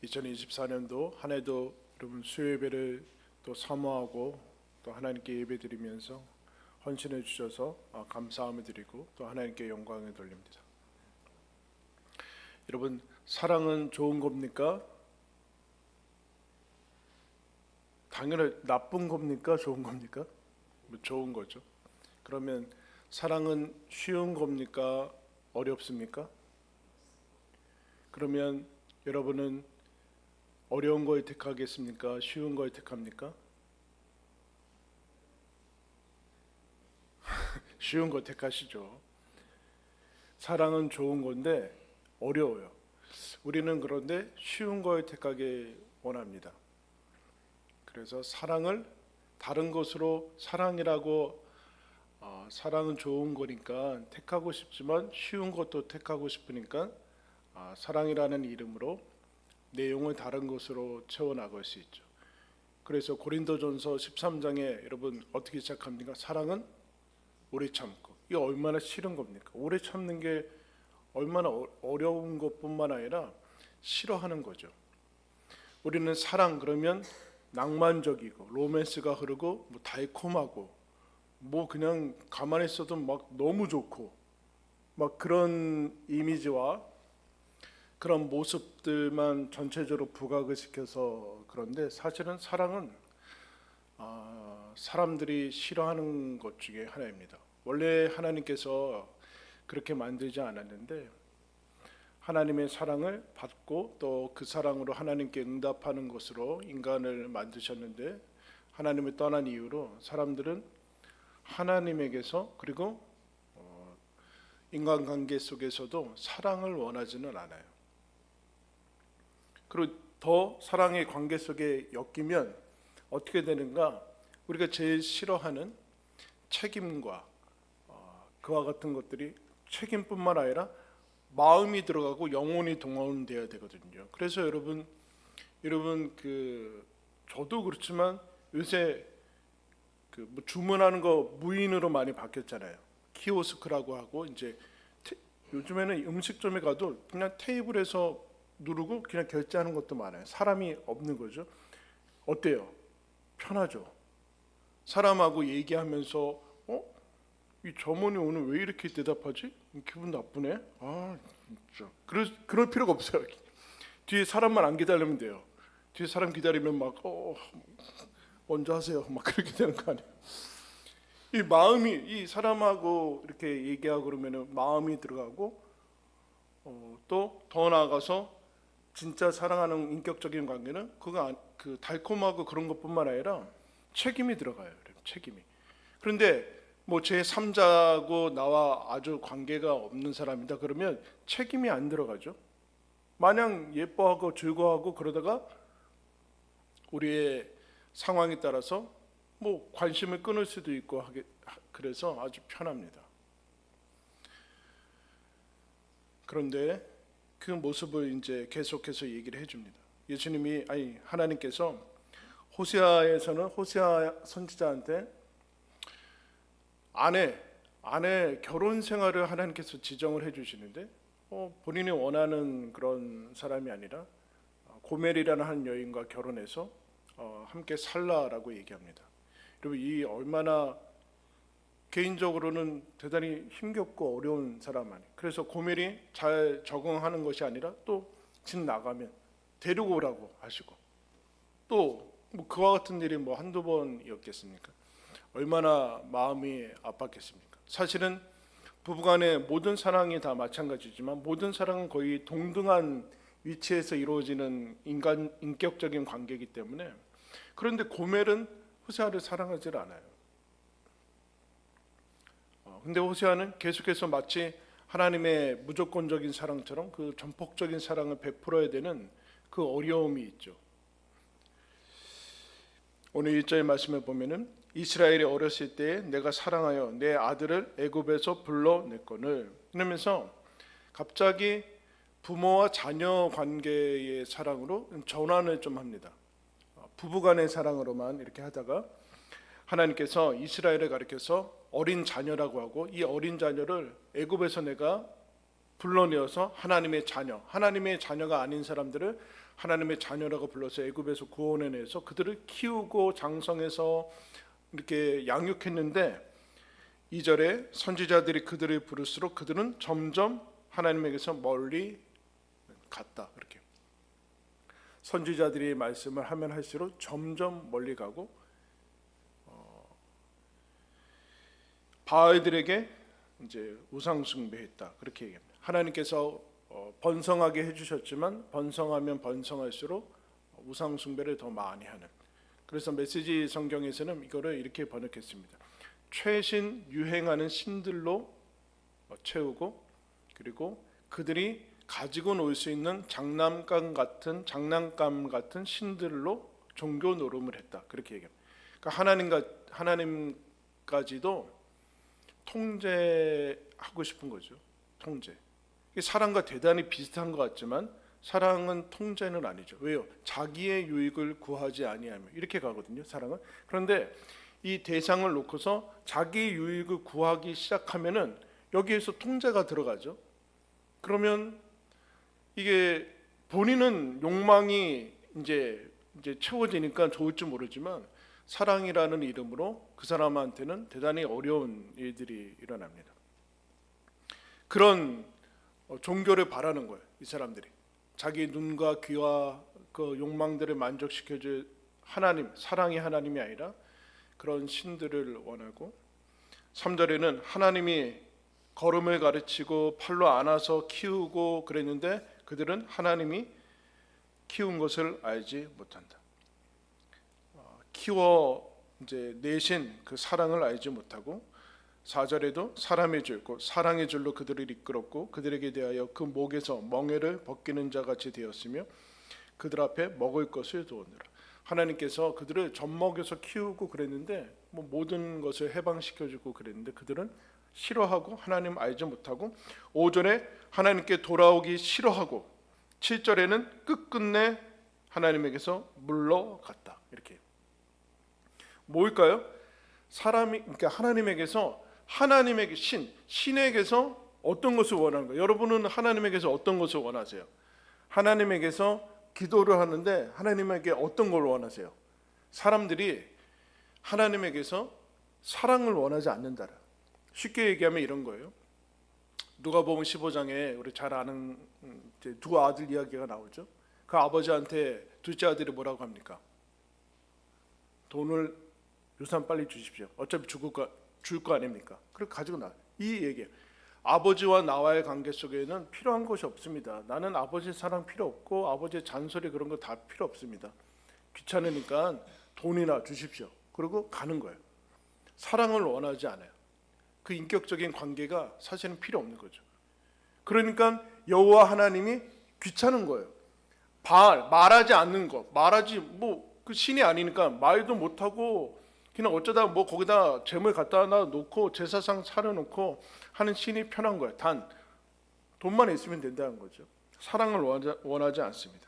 2024년도 한 해도 여러분 수요예배를 또 사모하고 또 하나님께 예배드리면서 헌신해 주셔서 감사함을 드리고 또 하나님께 영광을 돌립니다. 여러분, 사랑은 좋은 겁니까? 당연히 나쁜 겁니까? 좋은 겁니까? 좋은 거죠. 그러면 사랑은 쉬운 겁니까? 어렵습니까? 그러면 여러분은 어려운 걸 택하겠습니까? 쉬운 걸 택합니까? 쉬운 거 택하시죠. 사랑은 좋은 건데 어려워요. 우리는 그런데 쉬운 걸 택하게 원합니다. 그래서 사랑을 다른 것으로 사랑이라고 사랑은 좋은 거니까 택하고 싶지만 쉬운 것도 택하고 싶으니까 사랑이라는 이름으로 내용을 다른 것으로 채워나갈 수 있죠. 그래서 고린도전서 13장에 여러분 어떻게 시작합니까? 사랑은 오래 참고. 이게 얼마나 싫은 겁니까? 오래 참는 게 얼마나 어려운 것뿐만 아니라 싫어하는 거죠. 우리는 사랑 그러면 낭만적이고 로맨스가 흐르고 달콤하고 그냥 가만히 있어도 막 너무 좋고 막 그런 이미지와 그런 모습들만 전체적으로 부각을 시켜서 그런데 사실은 사랑은 사람들이 싫어하는 것 중에 하나입니다. 원래 하나님께서 그렇게 만들지 않았는데 하나님의 사랑을 받고 또 그 사랑으로 하나님께 응답하는 것으로 인간을 만드셨는데 하나님을 떠난 이유로 사람들은 하나님에게서 그리고 인간관계 속에서도 사랑을 원하지는 않아요. 그리고 더 사랑의 관계 속에 엮이면 어떻게 되는가? 우리가 제일 싫어하는 책임과 그와 같은 것들이 책임뿐만 아니라 마음이 들어가고 영혼이 동원되어야 되거든요. 그래서 여러분 저도 그렇지만 요새 주문하는 거 무인으로 많이 바뀌었잖아요. 키오스크라고 하고 이제 요즘에는 음식점에 가도 그냥 테이블에서 누르고 그냥 결제하는 것도 많아요. 사람이 없는 거죠. 어때요? 편하죠. 사람하고 얘기하면서 이 점원이 오늘 왜 이렇게 대답하지? 기분 나쁘네. 진짜. 그럴 필요가 없어요. 뒤에 사람만 안 기다리면 돼요. 뒤에 사람 기다리면 막 먼저 하세요. 막 그렇게 되는 거 아니에요. 이 마음이 이 사람하고 이렇게 얘기하고 그러면은 마음이 들어가고 또 더 나아가서 진짜 사랑하는 인격적인 관계는 그 달콤하고 그런 것뿐만 아니라 책임이 들어가요. 책임이. 그런데 제 3자고 나와 아주 관계가 없는 사람이다 그러면 책임이 안 들어가죠. 마냥 예뻐하고 즐거워하고 그러다가 우리의 상황에 따라서 관심을 끊을 수도 있고 그래서 아주 편합니다. 그런데 그 모습을 이제 계속해서 얘기를 해줍니다. 하나님께서 호세아에서는 호세아 선지자한테 아내 결혼 생활을 하나님께서 지정을 해주시는데 본인이 원하는 그런 사람이 아니라 고멜이라는 한 여인과 결혼해서 함께 살라라고 얘기합니다. 여러분 이 얼마나 개인적으로는 대단히 힘겹고 어려운 사람 아니에요. 그래서 고멜이 잘 적응하는 것이 아니라 또 집 나가면 데리고 오라고 하시고 또 그와 같은 일이 한두 번이었겠습니까? 얼마나 마음이 아팠겠습니까? 사실은 부부간의 모든 사랑이 다 마찬가지지만 모든 사랑은 거의 동등한 위치에서 이루어지는 인격적인 관계이기 때문에 그런데 고멜은 호세아를 사랑하지 않아요. 근데 호세아는 계속해서 마치 하나님의 무조건적인 사랑처럼 그 전폭적인 사랑을 베풀어야 되는 그 어려움이 있죠. 오늘 1절 말씀을 보면은 이스라엘이 어렸을 때에 내가 사랑하여 내 아들을 애굽에서 불러냈거늘 그러면서 갑자기 부모와 자녀 관계의 사랑으로 전환을 좀 합니다. 부부간의 사랑으로만 이렇게 하다가 하나님께서 이스라엘을 가리켜서 어린 자녀라고 하고 이 어린 자녀를 애굽에서 내가 불러내어서 하나님의 자녀가 아닌 사람들을 하나님의 자녀라고 불러서 애굽에서 구원해내서 그들을 키우고 장성해서 이렇게 양육했는데 2절에 선지자들이 그들을 부를수록 그들은 점점 하나님에게서 멀리 갔다. 이렇게 선지자들이 말씀을 하면 할수록 점점 멀리 가고 바알들에게 이제 우상 숭배했다. 그렇게 얘기합니다. 하나님께서 번성하게 해주셨지만 번성하면 번성할수록 우상 숭배를 더 많이 하는. 그래서 메시지 성경에서는 이거를 이렇게 번역했습니다. 최신 유행하는 신들로 채우고 그리고 그들이 가지고 놀 수 있는 장난감 같은 신들로 종교 노름을 했다. 그렇게 얘기합니다. 그러니까 하나님까지도 통제하고 싶은 거죠. 통제. 사랑과 대단히 비슷한 것 같지만 사랑은 통제는 아니죠. 왜요? 자기의 유익을 구하지 아니하며 이렇게 가거든요. 사랑은. 그런데 이 대상을 놓고서 자기 유익을 구하기 시작하면은 여기에서 통제가 들어가죠. 그러면 이게 본인은 욕망이 이제 채워지니까 좋을지 모르지만 사랑이라는 이름으로 그 사람한테는 대단히 어려운 일들이 일어납니다. 그런 종교를 바라는 거예요. 이 사람들이 자기 눈과 귀와 그 욕망들을 만족시켜줄 하나님, 사랑이 하나님이 아니라 그런 신들을 원하고 3절에는 하나님이 걸음을 가르치고 팔로 안아서 키우고 그랬는데 그들은 하나님이 키운 것을 알지 못한다. 키워 이제 내신 그 사랑을 알지 못하고 4절에도 사람의 줄, 곧 사랑의 줄로 그들을 이끌었고 그들에게 대하여 그 목에서 멍에를 벗기는 자 같이 되었으며 그들 앞에 먹을 것을 두었느라. 하나님께서 그들을 젖먹여서 키우고 그랬는데 모든 것을 해방시켜주고 그랬는데 그들은 싫어하고 하나님 알지 못하고 5절에 하나님께 돌아오기 싫어하고 7절에는 끝끝내 하나님에게서 물러갔다. 이렇게 뭘까요? 그러니까 하나님에게 신에게서 어떤 것을 원하는 거예요? 여러분은 하나님에게서 어떤 것을 원하세요? 하나님에게서 기도를 하는데 하나님에게 어떤 걸 원하세요? 사람들이 하나님에게서 사랑을 원하지 않는다. 쉽게 얘기하면 이런 거예요. 누가복음 15장에 우리 잘 아는 두 아들 이야기가 나오죠. 그 아버지한테 둘째 아들이 뭐라고 합니까? 돈을 유산 빨리 주십시오. 어차피 줄 거 아닙니까? 그리고 가지고 나. 이 얘기예요. 아버지와 나와의 관계 속에는 필요한 것이 없습니다. 나는 아버지 사랑 필요 없고 아버지의 잔소리 그런 거 다 필요 없습니다. 귀찮으니까 돈이나 주십시오. 그리고 가는 거예요. 사랑을 원하지 않아요. 그 인격적인 관계가 사실은 필요 없는 거죠. 그러니까 여호와 하나님이 귀찮은 거예요. 말하지 않는 거, 그 신이 아니니까 말도 못하고 그냥 어쩌다 거기다 재물 갖다 놓고 제사상 차려놓고 하는 신이 편한 거예요. 단 돈만 있으면 된다는 거죠. 사랑을 원하지 않습니다.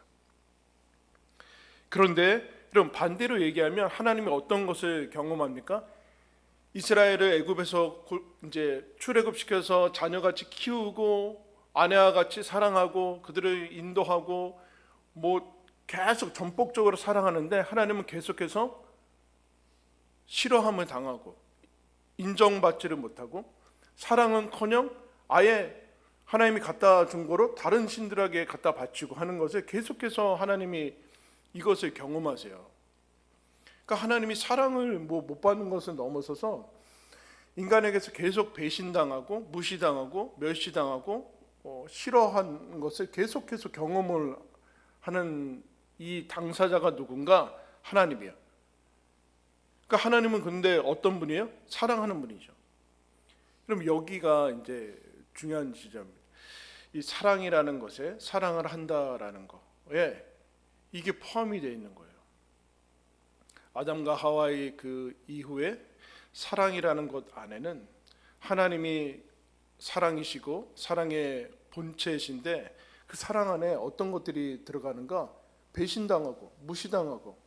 그런데 이런 반대로 얘기하면 하나님이 어떤 것을 경험합니까? 이스라엘을 애굽에서 이제 출애굽시켜서 자녀같이 키우고 아내와 같이 사랑하고 그들을 인도하고 계속 전폭적으로 사랑하는데 하나님은 계속해서 싫어함을 당하고 인정받지를 못하고 사랑은커녕 아예 하나님이 갖다 준 거로 다른 신들에게 갖다 바치고 하는 것을 계속해서 하나님이 이것을 경험하세요. 그러니까 하나님이 사랑을 못 받는 것을 넘어서서 인간에게서 계속 배신당하고 무시당하고 멸시당하고 싫어한 것을 계속해서 경험을 하는 이 당사자가 누군가? 하나님이에요. 그러니까 하나님은 근데 어떤 분이에요? 사랑하는 분이죠. 그럼 여기가 이제 중요한 지점입니다. 이 사랑이라는 것에 사랑을 한다라는 거에 이게 포함이 되어 있는 거예요. 아담과 하와의 그 이후에 사랑이라는 것 안에는 하나님이 사랑이시고 사랑의 본체이신데 그 사랑 안에 어떤 것들이 들어가는가? 배신당하고 무시당하고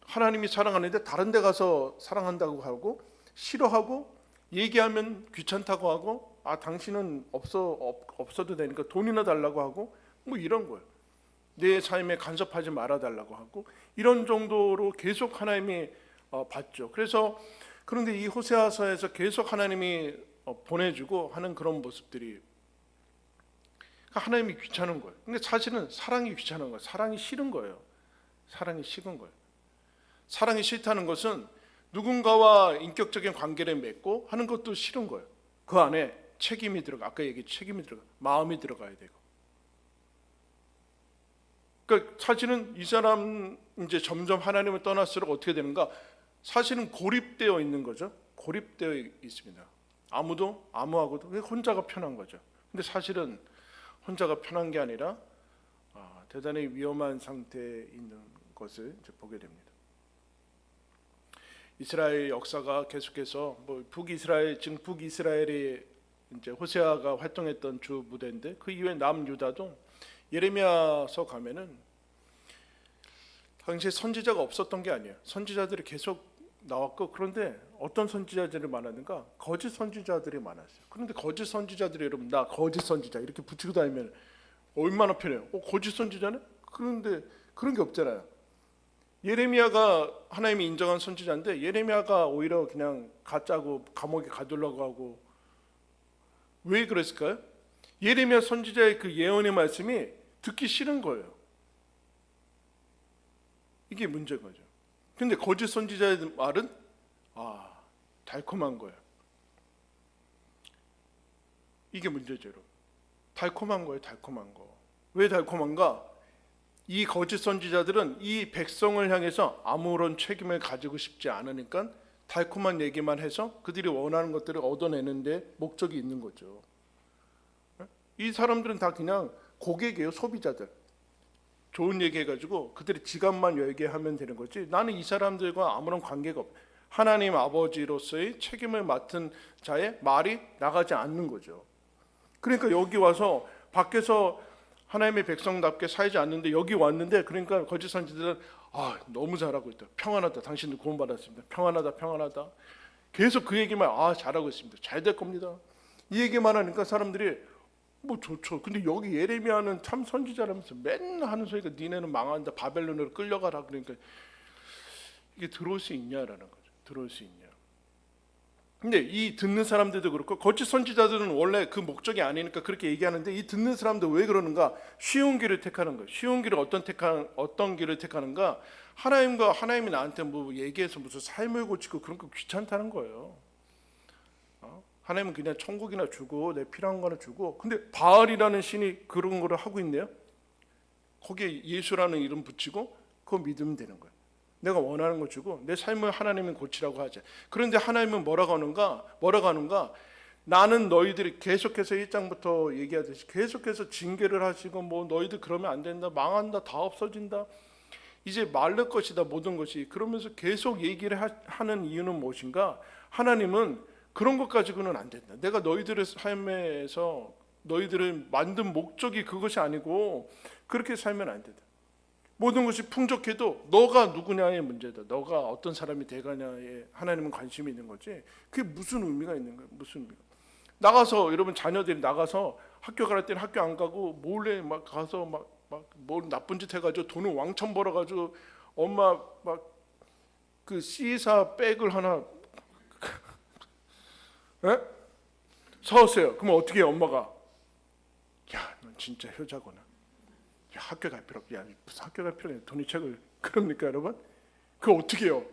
하나님이 사랑하는데 다른 데 가서 사랑한다고 하고 싫어하고 얘기하면 귀찮다고 하고 당신은 없어도 되니까 돈이나 달라고 하고 뭐 이런 거예요. 내 삶에 간섭하지 말아 달라고 하고 이런 정도로 계속 하나님이 봤죠. 그런데 이 호세아서에서 계속 하나님이 보내주고 하는 그런 모습들이 하나님이 귀찮은 거예요. 근데 사실은 사랑이 귀찮은 거예요. 사랑이 싫은 거예요. 사랑이 식은 거예요. 사랑이 싫다는 것은 누군가와 인격적인 관계를 맺고 하는 것도 싫은 거예요. 그 안에 책임이 들어가. 아까 얘기했죠. 책임이 들어가. 마음이 들어가야 되고. 그러니까 사실은 이 사람 이제 점점 하나님을 떠날수록 어떻게 되는가? 사실은 고립되어 있는 거죠. 고립되어 있습니다. 아무하고도 혼자가 편한 거죠. 근데 사실은 혼자가 편한 게 아니라 대단히 위험한 상태에 있는 것을 이제 보게 됩니다. 이스라엘 역사가 계속해서 지금 북이스라엘이 이제 호세아가 활동했던 주 무대인데 그 이후에 남유다도 예레미야서 가면은 당시에 선지자가 없었던 게 아니에요. 선지자들이 계속 나왔고 그런데 어떤 선지자들이 많았는가? 거짓 선지자들이 많았어요. 그런데 거짓 선지자들이 여러분 나 거짓 선지자 이렇게 붙이고 다니면 얼마나 편해요. 거짓 선지자네? 그런데 그런 게 없잖아요. 예레미야가 하나님이 인정한 선지자인데 예레미야가 오히려 그냥 가짜고 감옥에 가두려고 하고 왜 그랬을까요? 예레미야 선지자의 그 예언의 말씀이 듣기 싫은 거예요. 이게 문제인 거죠. 근데 거짓 선지자의 말은 달콤한 거예요. 이게 문제죠, 여러분. 달콤한 거예요, 달콤한 거. 왜 달콤한가? 이 거짓 선지자들은 이 백성을 향해서 아무런 책임을 가지고 싶지 않으니까 달콤한 얘기만 해서 그들이 원하는 것들을 얻어내는데 목적이 있는 거죠. 이 사람들은 다 그냥 고객이에요, 소비자들. 좋은 얘기 해가지고 그들이 지갑만 열게 하면 되는 거지. 나는 이 사람들과 아무런 관계가 없어요. 하나님 아버지로서의 책임을 맡은 자의 말이 나가지 않는 거죠. 그러니까 여기 와서 밖에서 하나님의 백성답게 살지 않는데 여기 왔는데 그러니까 거짓 선지자들은 너무 잘하고 있다. 평안하다. 당신들 구원받았습니다. 평안하다. 계속 그 얘기만 잘하고 있습니다. 잘 될 겁니다. 이 얘기만 하니까 사람들이 좋죠. 근데 여기 예레미야는 참 선지자라면서 맨날 하는 소리가 니네는 망한다. 바벨론으로 끌려가라. 그러니까 이게 들어올 수 있냐라는 거죠. 들어올 수 있냐. 근데 이 듣는 사람들도 그렇고 거짓 선지자들은 원래 그 목적이 아니니까 그렇게 얘기하는데 이 듣는 사람들 왜 그러는가? 쉬운 길을 택하는 거예요. 쉬운 길을 어떤 길을 택하는가? 하나님이 나한테 얘기해서 무슨 삶을 고치고 그런 거 귀찮다는 거예요. 하나님은 그냥 천국이나 주고 내 필요한 거나 주고 근데 바알이라는 신이 그런 거를 하고 있네요. 거기에 예수라는 이름 붙이고 그거 믿으면 되는 거예요. 내가 원하는 거 주고 내 삶을 하나님이 고치라고 하죠. 그런데 하나님은 뭐라고 하는가? 나는 너희들이 계속해서 1장부터 얘기하듯이 계속해서 징계를 하시고 너희들 그러면 안 된다. 망한다. 다 없어진다. 이제 말릴 것이다. 모든 것이. 그러면서 계속 얘기를 하는 이유는 무엇인가? 하나님은 그런 것 가지고는 안 된다. 내가 너희들의 삶에서 너희들을 만든 목적이 그것이 아니고 그렇게 살면 안 된다. 모든 것이 풍족해도 너가 누구냐의 문제다. 너가 어떤 사람이 되가냐에 하나님은 관심이 있는 거지. 그게 무슨 의미가 있는 거예요? 무슨 의미가? 나가서 여러분 자녀들이 나가서 학교 갈 때는 학교 안 가고 몰래 가서 뭘 나쁜 짓 해가지고 돈을 왕창 벌어가지고 엄마 그 C사 백을 하나 사왔어요. 그러면 어떻게 해요? 엄마가 넌 진짜 효자구나. 학교 갈 필요 없야. 무슨 학교 갈 필요 없냐. 돈이 책을 그럽니까 여러분? 그거 어떻게 해요?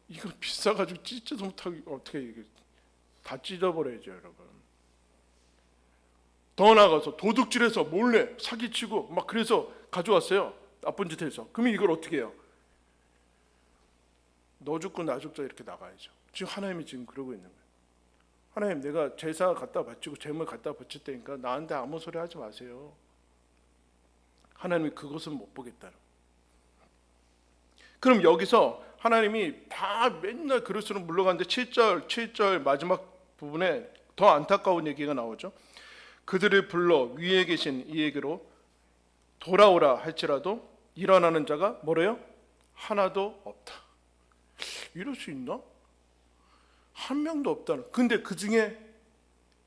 이거 비싸가지고 찢지도 못하고 어떻게 다 찢어버려야죠 여러분. 더 나아가서 도둑질해서 몰래 사기치고 그래서 가져왔어요. 나쁜 짓 해서. 그러면 이걸 어떻게 해요? 너 죽고 나 죽자 이렇게 나가야죠. 지금 하나님이 지금 그러고 있는 거예요. 하나님 내가 제사 갖다 바치고 재물 갖다 바칠 때니까 나한테 아무 소리 하지 마세요. 하나님이 그것은 못 보겠다. 그럼 여기서 하나님이 다 맨날 그럴수록 물러가는데 7절 마지막 부분에 더 안타까운 얘기가 나오죠. 그들을 불러 위에 계신 이에게로 돌아오라 할지라도 일어나는 자가 뭐래요? 하나도 없다. 이럴 수 있나? 한 명도 없다는. 근데 그 중에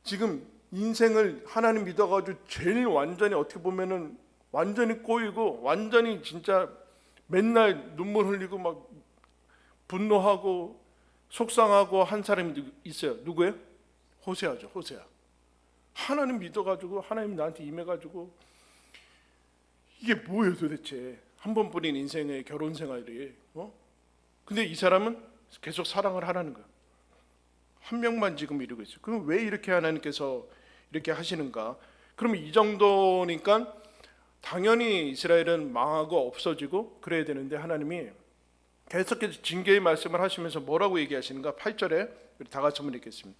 지금 인생을 하나님 믿어가지고 제일 완전히 어떻게 보면은 완전히 꼬이고 완전히 진짜 맨날 눈물 흘리고 막 분노하고 속상하고 한 사람이 있어요. 누구예요? 호세아죠. 호세아. 하나님 믿어가지고 하나님 나한테 임해가지고 이게 뭐예요 도대체? 한 번뿐인 인생의 결혼 생활이. 근데 이 사람은 계속 사랑을 하라는 거야. 한 명만 지금 이루고 있어요. 그럼 왜 이렇게 하나님께서 이렇게 하시는가? 그러면 이 정도니까 당연히 이스라엘은 망하고 없어지고 그래야 되는데 하나님이 계속해서 징계의 말씀을 하시면서 뭐라고 얘기하시는가? 8절에 우리 다 같이 한번 읽겠습니다.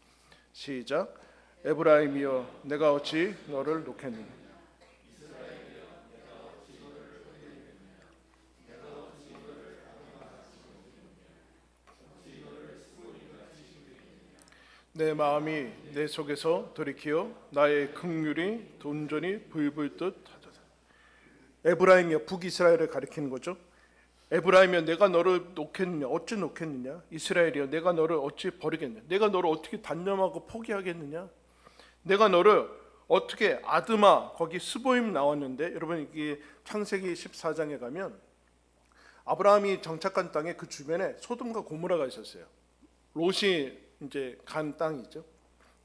시작. 에브라임이여 내가 어찌 너를 놓겠느냐. 내 마음이 내 속에서 돌이키어 나의 긍휼이 온전히 불불 듯 하도다. 에브라임이여, 북이스라엘을 가리키는 거죠. 에브라임이여 내가 너를 놓겠느냐, 어찌 놓겠느냐. 이스라엘이여 내가 너를 어찌 버리겠느냐, 내가 너를 어떻게 단념하고 포기하겠느냐. 내가 너를 어떻게 아드마, 거기 스보임 나왔는데 여러분 이게 창세기 14장에 가면 아브라함이 정착한 땅에 그 주변에 소돔과 고모라가 있었어요. 롯이 이제 간 땅이죠.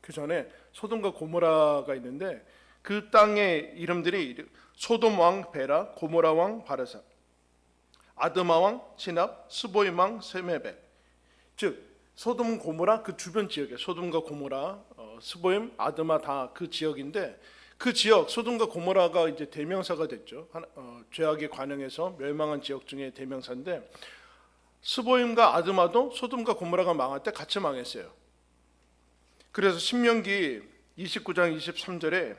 그 전에 소돔과 고모라가 있는데 그 땅의 이름들이 소돔 왕 베라, 고모라 왕 바르사, 아드마 왕 시납, 스보임 왕 세메베. 즉 소돔 고모라 그 주변 지역에 소돔과 고모라, 스보임, 아드마 다 그 지역인데 그 지역 소돔과 고모라가 이제 대명사가 됐죠. 죄악에 관영해서 멸망한 지역 중에 대명사인데 스보임과 아드마도 소돔과 고모라가 망할 때 같이 망했어요. 그래서 신명기 29장 23절에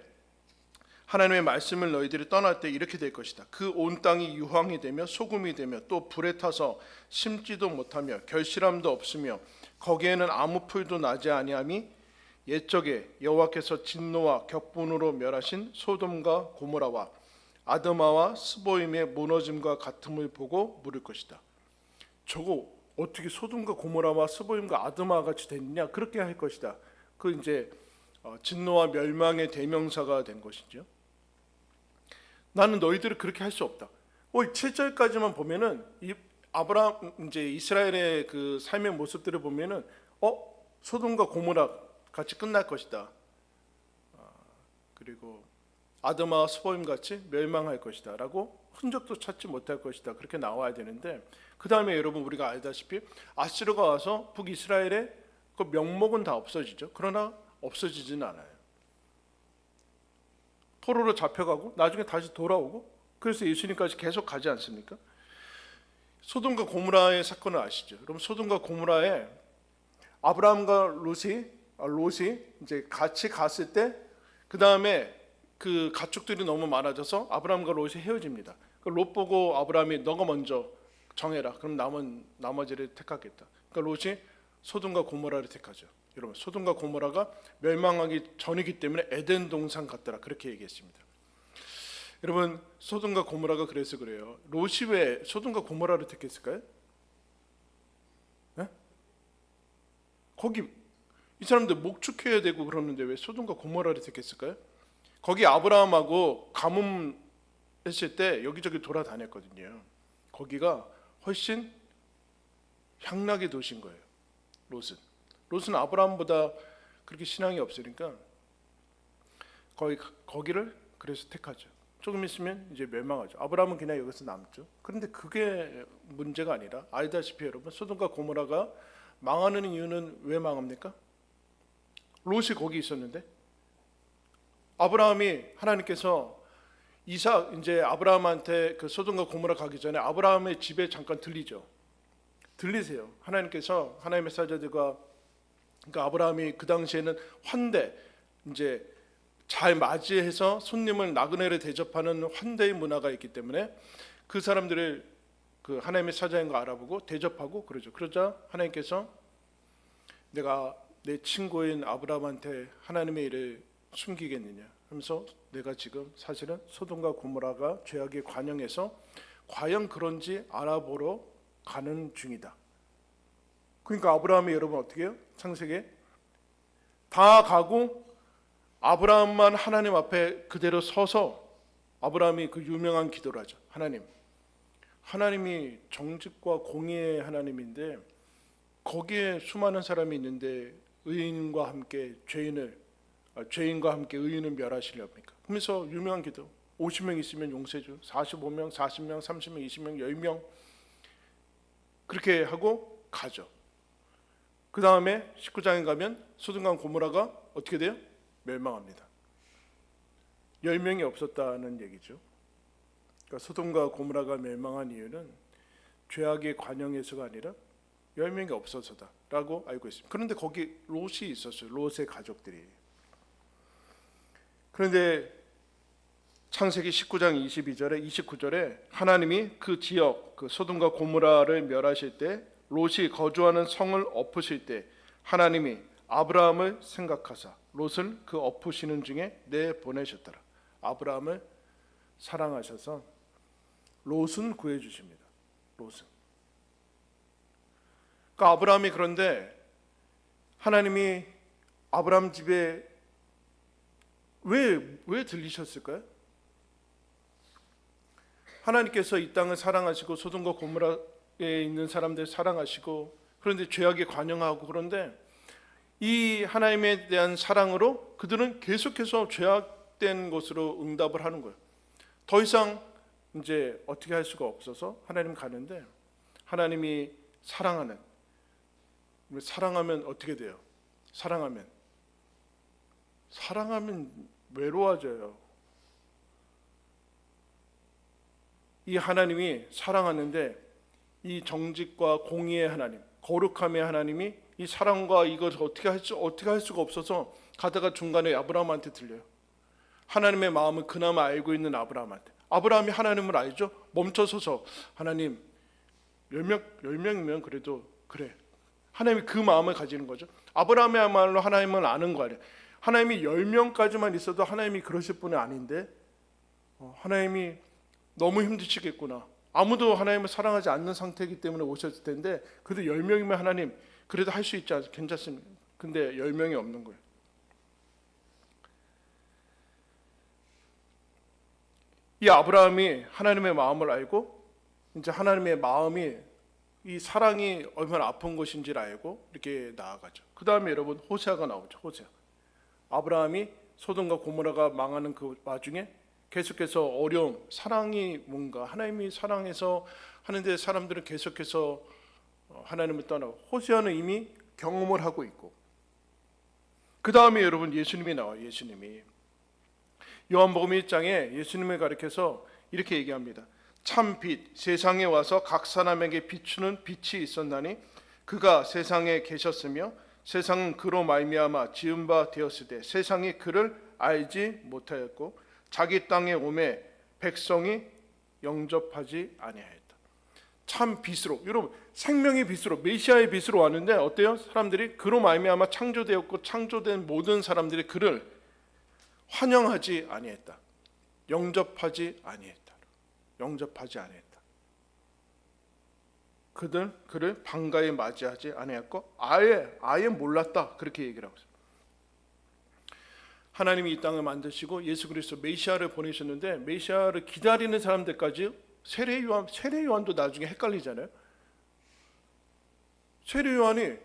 하나님의 말씀을 너희들이 떠날 때 이렇게 될 것이다. 그 온 땅이 유황이 되며 소금이 되며 또 불에 타서 심지도 못하며 결실함도 없으며 거기에는 아무 풀도 나지 아니함이 옛적에 여호와께서 진노와 격분으로 멸하신 소돔과 고모라와 아드마와 스보임의 무너짐과 같음을 보고 물을 것이다. 저거 어떻게 소돔과 고모라와 스보임과 아드마 같이 됐느냐? 그렇게 할 것이다. 그 이제 진노와 멸망의 대명사가 된 것이죠. 나는 너희들을 그렇게 할 수 없다. 7절까지만 보면은 이 아브라함 이제 이스라엘의 그 삶의 모습들을 보면은 소돔과 고모라 같이 끝날 것이다. 그리고 아드마와 스보임 같이 멸망할 것이다라고 흔적도 찾지 못할 것이다. 그렇게 나와야 되는데 그 다음에 여러분 우리가 알다시피 아시르가 와서 북이스라엘의 그 명목은 다 없어지죠. 그러나 없어지지는 않아요. 포로로 잡혀가고 나중에 다시 돌아오고 그래서 예수님까지 계속 가지 않습니까? 소돔과 고모라의 사건을 아시죠? 여러분 소돔과 고모라에 아브라함과 롯이 이제 같이 갔을 때 그 다음에 그 가축들이 너무 많아져서 아브라함과 롯이 헤어집니다. 롯 보고 아브라함이 너가 먼저 정해라. 그럼 나머지를 택하겠다. 그러니까 롯이 소돔과 고모라를 택하죠. 여러분 소돔과 고모라가 멸망하기 전이기 때문에 에덴 동산 같더라. 그렇게 얘기했습니다. 여러분 소돔과 고모라가 그래서 그래요. 롯이 왜 소돔과 고모라를 택했을까요? 네? 거기 이 사람들 목축해야 되고 그러는데 왜 소돔과 고모라를 택했을까요? 거기 아브라함하고 가뭄했을 때 여기저기 돌아다녔거든요. 거기가 훨씬 향락의 도시인 거예요. 롯은 아브라함보다 그렇게 신앙이 없으니까 거기를 그래서 택하죠. 조금 있으면 이제 멸망하죠. 아브라함은 그냥 여기서 남죠. 그런데 그게 문제가 아니라 알다시피 여러분 소돔과 고모라가 망하는 이유는 왜 망합니까? 롯이 거기 있었는데 아브라함이 하나님께서 이제 아브라함한테 그 소돔과 고모라 가기 전에 아브라함의 집에 잠깐 들리세요. 하나님께서 하나님의 사자들과 그러니까 아브라함이 그 당시에는 환대 이제 잘 맞이해서 손님을 나그네를 대접하는 환대의 문화가 있기 때문에 그 사람들을 그 하나님의 사자인 거 알아보고 대접하고 그러죠. 그러자 하나님께서 내가 내 친구인 아브라함한테 하나님의 일을 숨기겠느냐 하면서 내가 지금 사실은 소돔과 고모라가 죄악에 관영해서 과연 그런지 알아보러 가는 중이다. 그러니까 아브라함이 여러분 어떻게 해요? 창세기에 다 가고 아브라함만 하나님 앞에 그대로 서서 아브라함이 그 유명한 기도를 하죠. 하나님이 정직과 공의의 하나님인데 거기에 수많은 사람이 있는데 의인과 함께 죄인과 함께 의인을 멸하시렵니까? 그러면서 유명한 기도 50명 있으면 용서해 줘. 45명, 40명, 30명, 20명, 10명 그렇게 하고 가죠. 그 다음에 19장에 가면 소돔과 고모라가 어떻게 돼요? 멸망합니다. 10명이 없었다는 얘기죠. 그러니까 소돔과 고모라가 멸망한 이유는 죄악의 관영에서가 아니라 10명이 없어서다라고 알고 있습니다. 그런데 거기 롯이 있었어요. 롯의 가족들이. 그런데 창세기 19장 22절에 29절에 하나님이 그 지역 그 소돔과 고모라를 멸하실 때 롯이 거주하는 성을 엎으실 때 하나님이 아브라함을 생각하사 롯을 그 엎으시는 중에 내보내셨더라. 아브라함을 사랑하셔서 롯은 구해 주십니다. 롯은. 그러니까 아브라함이 그런데 하나님이 아브라함 집에 왜 들리셨을까요? 하나님께서 이 땅을 사랑하시고 소돔과 고모라에 있는 사람들 사랑하시고 그런데 죄악에 관영하고 그런데 이 하나님에 대한 사랑으로 그들은 계속해서 죄악된 것으로 응답을 하는 거예요. 더 이상 이제 어떻게 할 수가 없어서 하나님 가는데 하나님이 사랑하면 어떻게 돼요? 사랑하면 외로워져요. 이 하나님이 사랑하는데 이 정직과 공의의 하나님, 거룩함의 하나님이 이 사랑과 이걸 어떻게 할 수가 없어서 가다가 중간에 아브라함한테 들려요. 하나님의 마음을 그나마 알고 있는 아브라함한테. 아브라함이 하나님을 알죠? 멈춰서서 하나님 10명이면 그래도 그래. 하나님이 그 마음을 가지는 거죠. 아브라함이야말로 하나님을 아는 거 아니에요. 하나님이 10명까지만 있어도 하나님이 그러실 분이 아닌데 하나님이 너무 힘드시겠구나. 아무도 하나님을 사랑하지 않는 상태이기 때문에 오셨을 텐데 그래도 10명이면 하나님 그래도 할 수 있지 않습니까? 괜찮습니다. 근데 10명이 없는 거예요. 이 아브라함이 하나님의 마음을 알고 이제 하나님의 마음이 이 사랑이 얼마나 아픈 것인지를 알고 이렇게 나아가죠. 그 다음에 여러분 호세아가 나오죠. 호세아. 아브라함이 소돔과 고모라가 망하는 그 와중에 계속해서 어려움, 사랑이 뭔가 하나님이 사랑해서 하는데 사람들은 계속해서 하나님을 떠나고 호세아는 이미 경험을 하고 있고 그 다음에 여러분 예수님이 나와요. 예수님이 요한복음 1장에 예수님을 가리켜서 이렇게 얘기합니다. 참 빛 세상에 와서 각 사람에게 비추는 빛이 있었나니 그가 세상에 계셨으며 세상은 그로 말미암아 지은 바 되었을 때 세상이 그를 알지 못하였고 자기 땅에 오매 백성이 영접하지 아니하였다. 참 빛으로 여러분 생명의 빛으로 메시아의 빛으로 왔는데 어때요? 사람들이 그로 말미암아 창조되었고 창조된 모든 사람들이 그를 환영하지 아니했다. 영접하지 아니했다. 그를 반가이 맞이하지 아니했고 아예 몰랐다. 그렇게 얘기를 하고 있어요. 하나님이 이 땅을 만드시고 예수 그리스도 메시아를 보내셨는데 메시아를 기다리는 사람들까지 세례 요한도 나중에 헷갈리잖아요. 세례 요한이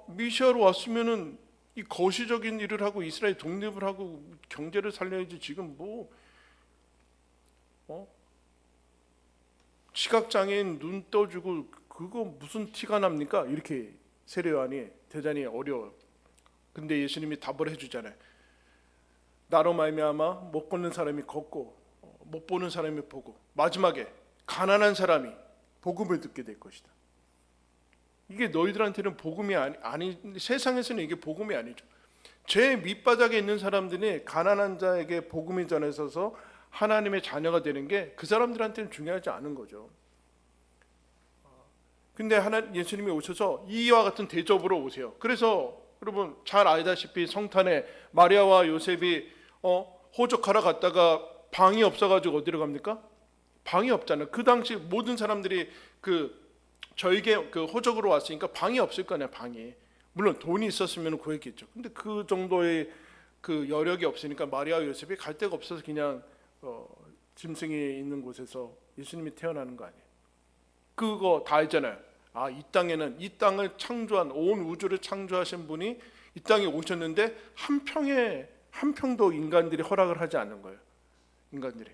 메시아로 왔으면은 이 거시적인 일을 하고 이스라엘 독립을 하고 경제를 살려야지 지금 시각장애인 눈 떠주고 그거 무슨 티가 납니까? 이렇게 세례 요한이 대단히 어려워요. 근데 예수님이 답을 해주잖아요. 나로 말미암아 못 걷는 사람이 걷고 못 보는 사람이 보고 마지막에 가난한 사람이 복음을 듣게 될 것이다. 이게 너희들한테는 복음이 아니 세상에서는 이게 복음이 아니죠. 죄 밑바닥에 있는 사람들이 가난한 자에게 복음이 전해져서 하나님의 자녀가 되는 게 그 사람들한테는 중요하지 않은 거죠. 근데 예수님이 오셔서 이와 같은 대접으로 오세요. 그래서 여러분 잘 알다시피 성탄에 마리아와 요셉이 호적하러 갔다가 방이 없어가지고 어디로 갑니까? 방이 없잖아요. 그 당시 모든 사람들이 저에게 그 호적으로 왔으니까 방이 없을 거 아니야. 방이 물론 돈이 있었으면 구했겠죠. 근데 그 정도의 그 여력이 없으니까 마리아와 요셉이 갈 데가 없어서 그냥 짐승이 있는 곳에서 예수님이 태어나는 거 아니에요. 그거 다 알잖아요. 이 땅에는 이 땅을 창조한 온 우주를 창조하신 분이 이 땅에 오셨는데 한 평도 인간들이 허락을 하지 않는 거예요. 인간들이.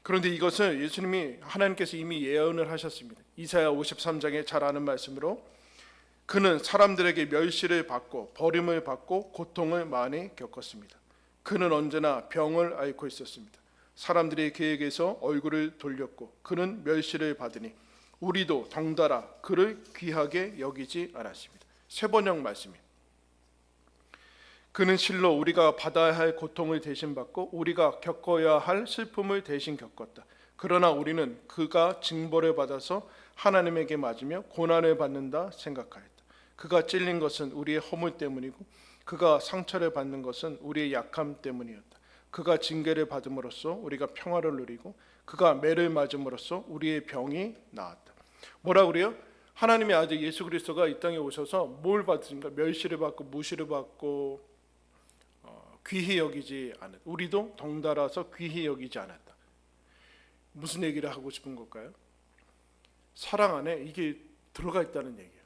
그런데 이것을 예수님이 하나님께서 이미 예언을 하셨습니다. 이사야 53장에 잘 아는 말씀으로 그는 사람들에게 멸시를 받고 버림을 받고 고통을 많이 겪었습니다. 그는 언제나 병을 앓고 있었습니다. 사람들이 그에게서 얼굴을 돌렸고 그는 멸시를 받으니 우리도 덩달아 그를 귀하게 여기지 않았습니다. 세번역 말씀이에요. 그는 실로 우리가 받아야 할 고통을 대신 받고 우리가 겪어야 할 슬픔을 대신 겪었다. 그러나 우리는 그가 징벌을 받아서 하나님에게 맞으며 고난을 받는다 생각하였다. 그가 찔린 것은 우리의 허물 때문이고 그가 상처를 받는 것은 우리의 약함 때문이었다. 그가 징계를 받음으로써 우리가 평화를 누리고 그가 매를 맞음으로써 우리의 병이 나았다. 뭐라 그래요? 하나님의 아들 예수 그리스도가 이 땅에 오셔서 뭘 받으십니까? 멸시를 받고 무시를 받고 귀히 여기지 않았다. 우리도 덩달아서 귀히 여기지 않았다. 무슨 얘기를 하고 싶은 걸까요? 사랑 안에 이게 들어가 있다는 얘기예요.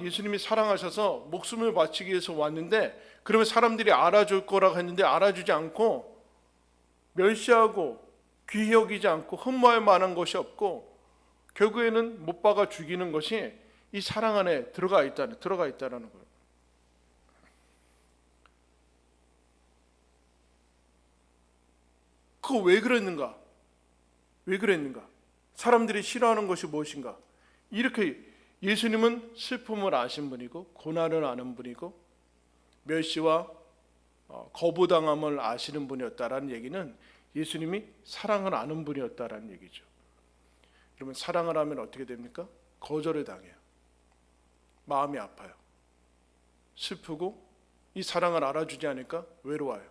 예수님이 사랑하셔서 목숨을 바치기 위해서 왔는데 그러면 사람들이 알아줄 거라고 했는데 알아주지 않고 멸시하고 귀히 여기지 않고 흠모할 만한 것이 없고 결국에는 못 박아 죽이는 것이 이 사랑 안에 들어가 있다는 거예요. 그거 왜 그랬는가? 사람들이 싫어하는 것이 무엇인가? 이렇게 예수님은 슬픔을 아신 분이고 고난을 아는 분이고 멸시와 거부당함을 아시는 분이었다라는 얘기는 예수님이 사랑을 아는 분이었다라는 얘기죠. 그러면 사랑을 하면 어떻게 됩니까? 거절을 당해요. 마음이 아파요. 슬프고 이 사랑을 알아주지 않으니까 외로워요.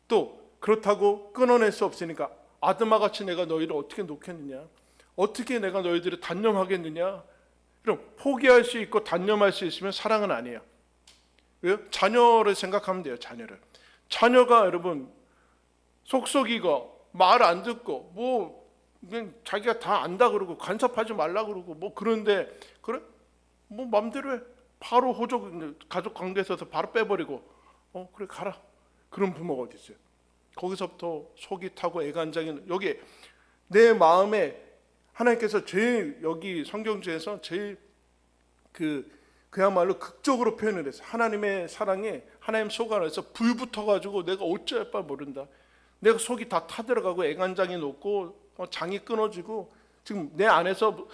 또 그렇다고 끊어낼 수 없으니까 아드마같이 내가 너희를 어떻게 놓겠느냐, 어떻게 내가 너희들을 단념하겠느냐. 그럼 포기할 수 있고 단념할 수 있으면 사랑은 아니에요. 왜요? 자녀를 생각하면 돼요. 자녀가 여러분 속썩이고 말 안 듣고 뭐 그냥 자기가 다 안다 그러고 간섭하지 말라 그러고 뭐 그런데 그래 뭐 맘대로 해. 바로 가족 관계에 있어서 바로 빼버리고 그래 가라. 그런 부모가 어디 있어요? 거기서부터 속이 타고 애간장이 여기 내 마음에 하나님께서 제일 여기 성경주에서 제일 그야말로 극적으로 표현을 했어요. 하나님의 사랑에 하나님 속 안에서 불 붙어가지고 내가 어찌할 바 모른다. 내가 속이 다 타들어가고 애간장이 녹고 장이 끊어지고 지금 내 안에서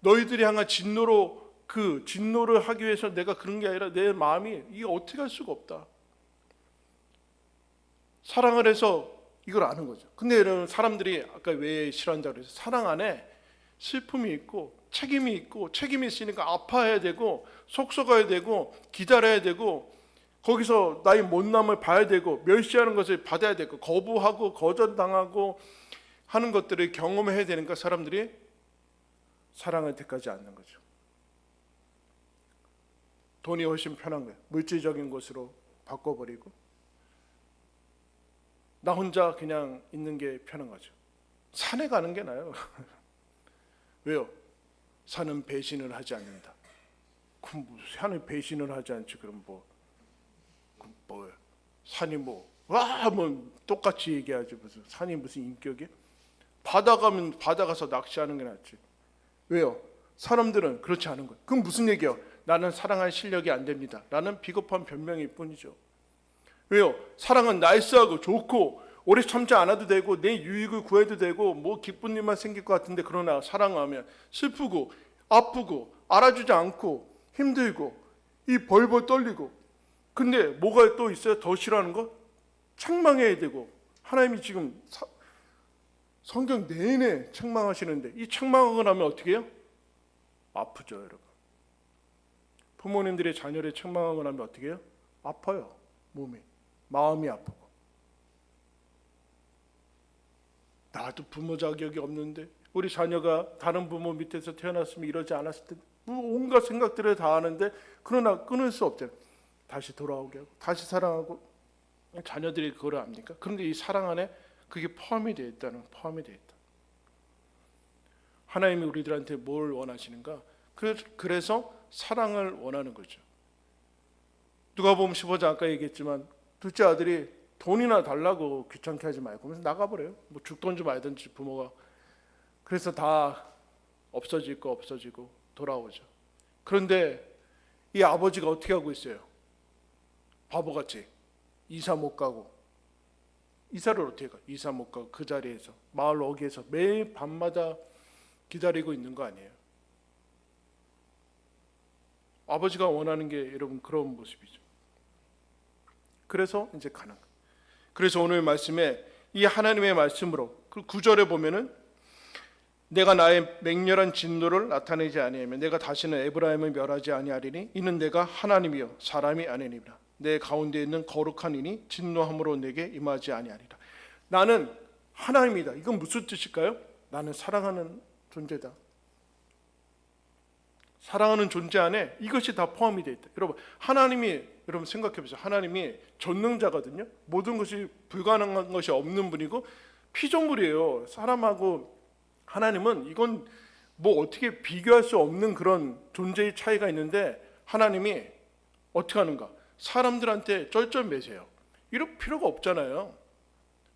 너희들이 향한 진노를 하기 위해서 내가 그런 게 아니라 내 마음이 이게 어떻게 할 수가 없다. 사랑을 해서 이걸 아는 거죠. 근데 여러분 사람들이 아까 왜 싫어한다고 그랬어요? 사랑 안에 슬픔이 있고 책임이 있으니까 아파해야 되고 속 썩어야 되고 기다려야 되고 거기서 나의 못남을 봐야 되고 멸시하는 것을 받아야 되고 거부하고 거절당하고 하는 것들을 경험해야 되니까 사람들이 사랑을 택하지 않는 거죠. 돈이 훨씬 편한 거예요. 물질적인 것으로 바꿔버리고 나 혼자 그냥 있는 게 편한 거죠. 산에 가는 게 나아요. 왜요? 산은 배신을 하지 않는다. 그럼 산은 배신을 하지 않지. 그럼 뭐예요? 산이 뭐 똑같이 얘기하지. 무슨 산이 무슨 인격이야? 바다 가면 바다 가서 낚시하는 게 낫지. 왜요? 사람들은 그렇지 않은 거예요. 그럼 무슨 얘기예요? 나는 사랑할 실력이 안 됩니다. 라는 비겁한 변명일 뿐이죠. 왜요? 사랑은 나이스하고 좋고 오래 참지 않아도 되고 내 유익을 구해도 되고 뭐 기쁜 일만 생길 것 같은데 그러나 사랑하면 슬프고 아프고 알아주지 않고 힘들고 이 벌벌 떨리고 근데 뭐가 또 있어요? 더 싫어하는 거? 책망해야 되고 하나님이 지금 성경 내내 책망하시는데 이 책망을 하면 어떻게 해요? 아프죠 여러분. 부모님들의 자녀를 책망을 하면 어떻게 해요? 아파요. 마음이 아프고 나도 부모 자격이 없는데 우리 자녀가 다른 부모 밑에서 태어났으면 이러지 않았을 텐데 온갖 생각들을 다 하는데 그러나 끊을 수 없잖아요. 다시 돌아오게 하고 다시 사랑하고 자녀들이 그걸 압니까? 그런데 이 사랑 안에 그게 포함이 되어 있다는 포함이 되어 있다. 하나님이 우리들한테 뭘 원하시는가? 그래서 사랑을 원하는 거죠. 누가복음 15장 아까 얘기했지만 둘째 아들이 돈이나 달라고 귀찮게 하지 말고 그래서 나가버려요. 뭐 죽던 좀 알든지 부모가. 그래서 다 없어지고 돌아오죠. 그런데 이 아버지가 어떻게 하고 있어요? 바보같이 이사 못 가고. 이사를 어떻게 가? 이사 못 가고 그 자리에서 마을 어귀에서 매일 밤마다 기다리고 있는 거 아니에요? 아버지가 원하는 게 여러분 그런 모습이죠. 그래서 이제 가는 거예요. 그래서 오늘 말씀에 이 하나님의 말씀으로 그 9절에 보면은 내가 나의 맹렬한 진노를 나타내지 아니하면 내가 다시는 에브라임을 멸하지 아니하리니 이는 내가 하나님이요 사람이 아니니라. 내 가운데 있는 거룩한 이니 진노함으로 내게 임하지 아니하리라. 나는 하나님이다. 이건 무슨 뜻일까요? 나는 사랑하는 존재다. 사랑하는 존재 안에 이것이 다 포함이 되어 있다. 여러분 하나님이 여러분 생각해 보세요. 하나님이 전능자거든요. 모든 것이 불가능한 것이 없는 분이고 피조물이에요. 사람하고 하나님은 이건 뭐 어떻게 비교할 수 없는 그런 존재의 차이가 있는데 하나님이 어떻게 하는가? 사람들한테 쩔쩔매세요. 이럴 필요가 없잖아요.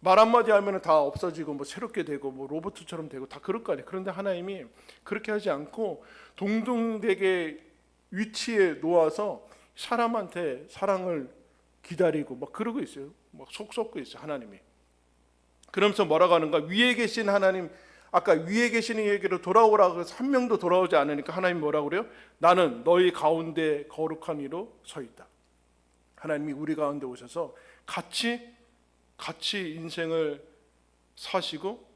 말 한마디 하면 다 없어지고 뭐 새롭게 되고 뭐 로봇처럼 되고 다 그럴 거 아니에요. 그런데 하나님이 그렇게 하지 않고 동등되게 위치에 놓아서 사람한테 사랑을 기다리고 막 그러고 있어요. 막 속 썩고 있어요. 하나님이. 그러면서 뭐라고 하는가? 위에 계신 하나님, 아까 위에 계시는 얘기로 돌아오라고 해서 한 명도 돌아오지 않으니까 하나님이 뭐라고 그래요? 나는 너희 가운데 거룩한 이로 서 있다. 하나님이 우리 가운데 오셔서 같이 인생을 사시고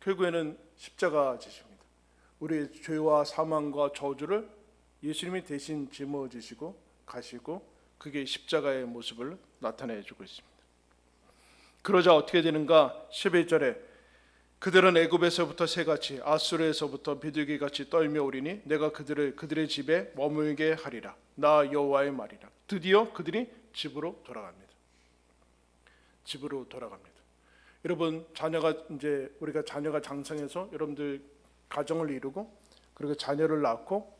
결국에는 십자가 지십니다. 우리의 죄와 사망과 저주를 예수님이 대신 짊어지시고 가시고 그게 십자가의 모습을 나타내 주고 있습니다. 그러자 어떻게 되는가? 11절에 그들은 애굽에서부터 새같이 아수르에서부터 비둘기같이 떨며 오리니 내가 그들의 집에 머물게 하리라. 나 여호와의 말이라. 드디어 그들이 집으로 돌아갑니다. 집으로 돌아갑니다. 여러분 우리가 자녀가 장성해서 여러분들 가정을 이루고 그리고 자녀를 낳고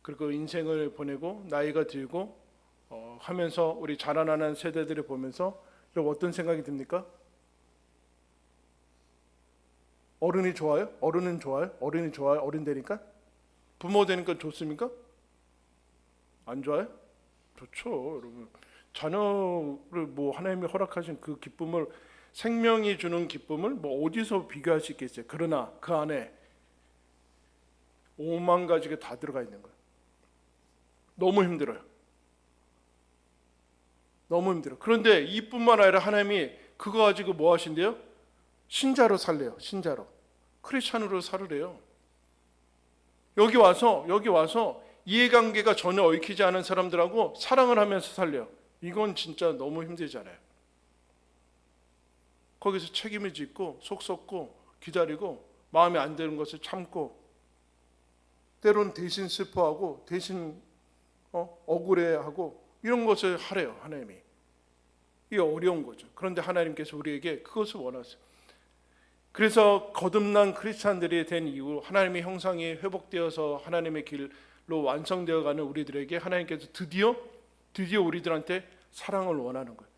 그리고 인생을 보내고 나이가 들고 하면서 우리 자라나는 세대들을 보면서 여러분 어떤 생각이 듭니까? 어른이 좋아요? 어른은 좋아요? 어른이 좋아요? 어른 되니까? 부모 되니까 좋습니까? 안 좋아요? 좋죠, 여러분. 자녀를 뭐 하나님이 허락하신 그 기쁨을 생명이 주는 기쁨을 뭐 어디서 비교할 수 있겠어요? 그러나 그 안에 5만 가지가 다 들어가 있는 거예요. 너무 힘들어요. 너무 힘들어. 그런데 이뿐만 아니라 하나님이 그거 가지고 뭐 하신대요? 신자로 살래요. 신자로. 크리스찬으로 살으래요. 여기 와서 이해관계가 전혀 얽히지 않은 사람들하고 사랑을 하면서 살래요. 이건 진짜 너무 힘들잖아요. 거기서 책임을 짓고 속 썩고 기다리고 마음에 안 드는 것을 참고 때로는 대신 슬퍼하고 대신 억울해하고 이런 것을 하래요. 하나님이. 이게 어려운 거죠. 그런데 하나님께서 우리에게 그것을 원하세요. 그래서 거듭난 크리스찬들이 된 이후 하나님의 형상이 회복되어서 하나님의 길로 완성되어가는 우리들에게 하나님께서 드디어 우리들한테 사랑을 원하는 거예요.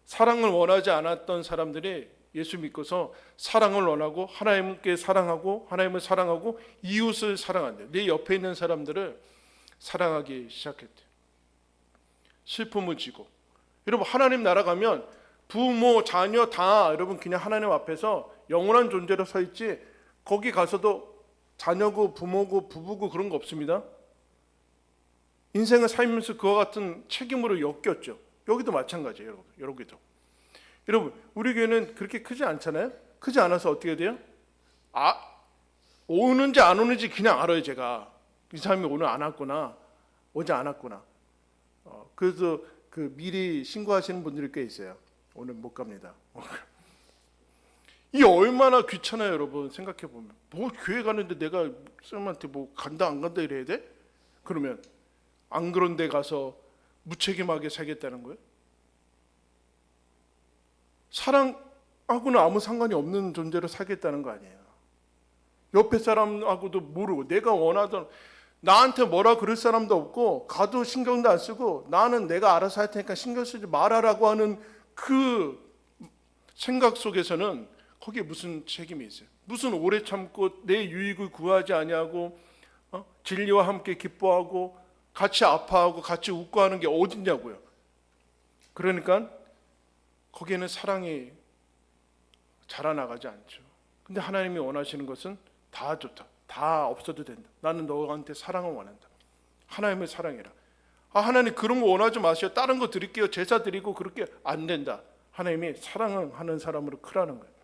사랑을 원하지 않았던 사람들이 예수 믿고서 사랑을 원하고 하나님께 사랑하고 하나님을 사랑하고 이웃을 사랑한대요. 내 옆에 있는 사람들을 사랑하기 시작했대요. 슬픔을 지고. 여러분 하나님 나라 가면 부모, 자녀 다 여러분 그냥 하나님 앞에서 영원한 존재로 서 있지 거기 가서도 자녀고 부모고 부부고 그런 거 없습니다. 인생을 살면서 그와 같은 책임으로 엮였죠. 여기도 마찬가지예요. 여러분 우리 교회는 그렇게 크지 않잖아요. 크지 않아서 어떻게 돼요? 오는지 안 오는지 그냥 알아요. 제가 이 사람이 오늘 안 왔구나 오지 않았구나. 그래서 그 미리 신고하시는 분들이 꽤 있어요. 오늘 못 갑니다. 이 얼마나 귀찮아요, 여러분. 생각해 보면 뭐 교회 가는데 내가 쌤한테 뭐 간다 안 간다 이래야 돼? 그러면 안 그런 데 가서 무책임하게 살겠다는 거예요? 사랑하고는 아무 상관이 없는 존재로 살겠다는 거 아니에요. 옆에 사람하고도 모르고 내가 원하던, 나한테 뭐라 그럴 사람도 없고 가도 신경도 안 쓰고 나는 내가 알아서 할 테니까 신경 쓰지 말아라고 하는 그 생각 속에서는 거기에 무슨 책임이 있어요? 무슨 오래 참고 내 유익을 구하지 아니하고 진리와 함께 기뻐하고 같이 아파하고 같이 웃고 하는 게 어딨냐고요. 그러니까 거기에는 사랑이 자라나가지 않죠. 근데 하나님이 원하시는 것은 다 좋다, 다 없어도 된다, 나는 너한테 사랑을 원한다, 하나님을 사랑해라. 하나님 그런 거 원하지 마세요, 다른 거 드릴게요, 제사 드리고, 그렇게 안 된다. 하나님이 사랑하는 사람으로 크라는 거예요.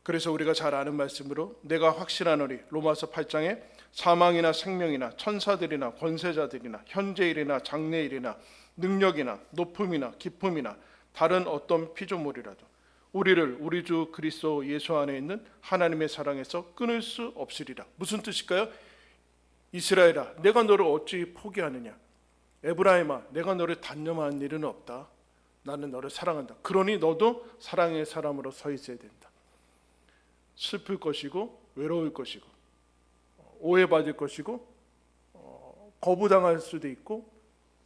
그래서 우리가 잘 아는 말씀으로 내가 확신하노니, 로마서 8장에 사망이나 생명이나 천사들이나 권세자들이나 현재일이나 장래일이나 능력이나 높음이나 깊음이나 다른 어떤 피조물이라도 우리를 우리 주 그리스도 예수 안에 있는 하나님의 사랑에서 끊을 수 없으리라. 무슨 뜻일까요? 이스라엘아, 내가 너를 어찌 포기하느냐? 에브라임아, 내가 너를 단념한 일은 없다. 나는 너를 사랑한다. 그러니 너도 사랑의 사람으로 서 있어야 된다. 슬플 것이고 외로울 것이고 오해받을 것이고 거부당할 수도 있고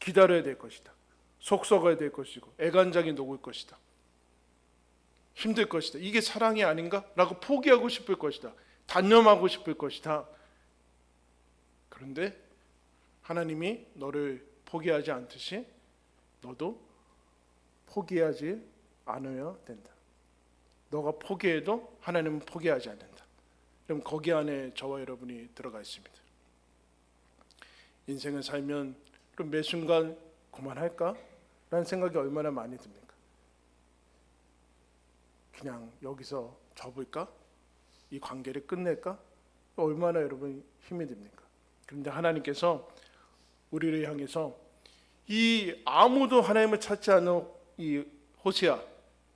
기다려야 될 것이다. 속 썩어야 될 것이고 애간장이 녹을 것이다. 힘들 것이다. 이게 사랑이 아닌가? 라고 포기하고 싶을 것이다. 단념하고 싶을 것이다. 그런데 하나님이 너를 포기하지 않듯이 너도 포기하지 않아야 된다. 너가 포기해도 하나님은 포기하지 않는다. 그럼 거기 안에 저와 여러분이 들어가 있습니다. 인생을 살면 그럼 매 순간 그만할까? 라는 생각이 얼마나 많이 듭니까? 그냥 여기서 접을까? 이 관계를 끝낼까? 얼마나 여러분 힘이 듭니까? 그런데 하나님께서 우리를 향해서 이 아무도 하나님을 찾지 않는 이 호세아,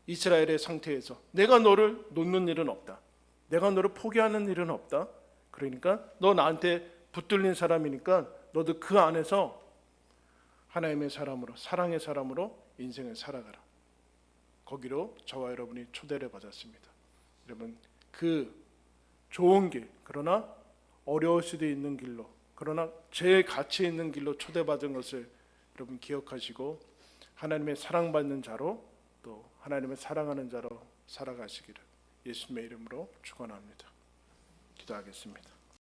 이스라엘의 상태에서 내가 너를 놓는 일은 없다. 내가 너를 포기하는 일은 없다. 그러니까 너 나한테 붙들린 사람이니까 너도 그 안에서 하나님의 사람으로, 사랑의 사람으로 인생을 살아가라. 거기로 저와 여러분이 초대를 받았습니다. 여러분, 그 좋은 길, 그러나 어려울 수도 있는 길로, 그러나 제일 가치 있는 길로 초대받은 것을 여러분 기억하시고 하나님의 사랑받는 자로, 또 하나님을 사랑하는 자로 살아가시기를 예수님의 이름으로 축원합니다. 기도하겠습니다.